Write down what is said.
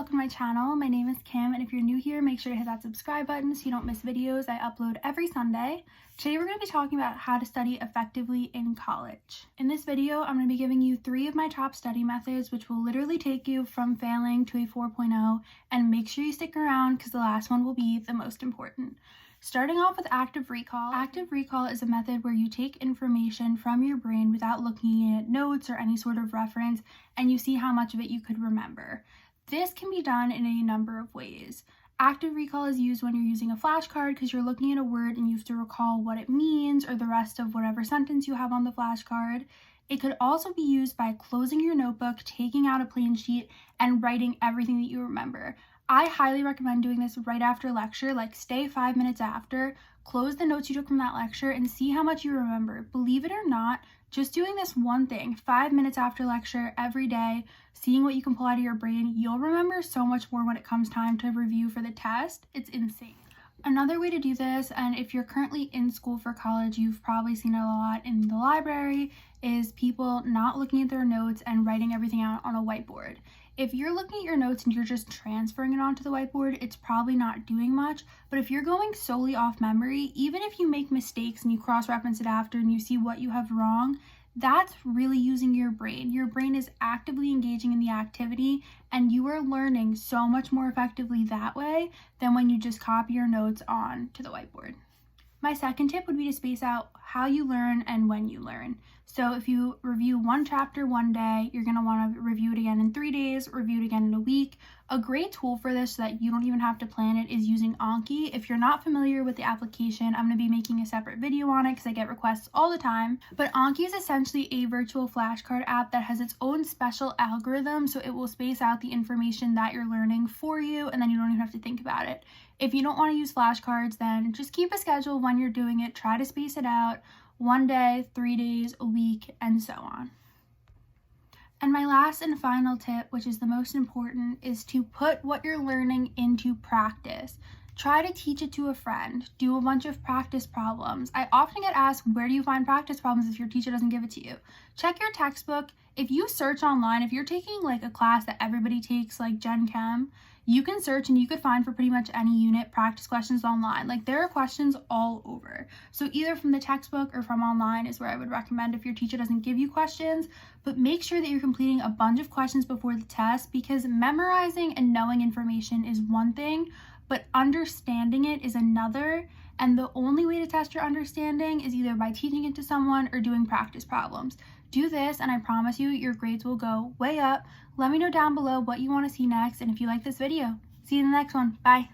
welcome to my channel. My name is Kim, and if you're new here, make sure to hit that subscribe button so you don't miss videos. I upload every Sunday. Today we're going to be talking about how to study effectively in college. In this video, I'm going to be giving you 3 of my top study methods, which will literally take you from failing to a 4.0, and make sure you stick around because the last one will be the most important. Starting off with active recall. Active recall is a method where you take information from your brain without looking at notes or any sort of reference, and you see how much of it you could remember. This can be done in a number of ways. Active recall is used when you're using a flashcard because you're looking at a word and you have to recall what it means or the rest of whatever sentence you have on the flashcard. It could also be used by closing your notebook, taking out a plain sheet, and writing everything that you remember. I highly recommend doing this right after lecture, like stay 5 minutes after, close the notes you took from that lecture, and see how much you remember. Believe it or not, just doing this one thing, 5 minutes after lecture every day, seeing what you can pull out of your brain, you'll remember so much more when it comes time to review for the test. It's insane. Another way to do this, and if you're currently in school for college, you've probably seen it a lot in the library, is people not looking at their notes and writing everything out on a whiteboard. If you're looking at your notes and you're just transferring it onto the whiteboard, it's probably not doing much. But if you're going solely off memory, even if you make mistakes and you cross-reference it after and you see what you have wrong, that's really using your brain. Your brain is actively engaging in the activity, and you are learning so much more effectively that way than when you just copy your notes on to the whiteboard. My second tip would be to space out how you learn and when you learn. So if you review one chapter one day, you're going to want to review it again in 3 days, review it again in a week. A great tool for this so that you don't even have to plan it is using Anki. If you're not familiar with the application, I'm going to be making a separate video on it because I get requests all the time. But Anki is essentially a virtual flashcard app that has its own special algorithm, so it will space out the information that you're learning for you, and then you don't even have to think about it. If you don't want to use flashcards, then just keep a schedule when you're doing it. Try to space it out 1 day, 3 days, a week, and so on. And my last and final tip, which is the most important, is to put what you're learning into practice. Try to teach it to a friend. Do a bunch of practice problems. I often get asked, where do you find practice problems if your teacher doesn't give it to you? Check your textbook. If you search online, if you're taking like a class that everybody takes, like Gen Chem, you can search and you could find for pretty much any unit practice questions online. Like there are questions all over. So either from the textbook or from online is where I would recommend if your teacher doesn't give you questions, but make sure that you're completing a bunch of questions before the test, because memorizing and knowing information is one thing, but understanding it is another. And the only way to test your understanding is either by teaching it to someone or doing practice problems. Do this and I promise you your grades will go way up. Let me know down below what you want to see next and if you like this video. See you in the next one. Bye.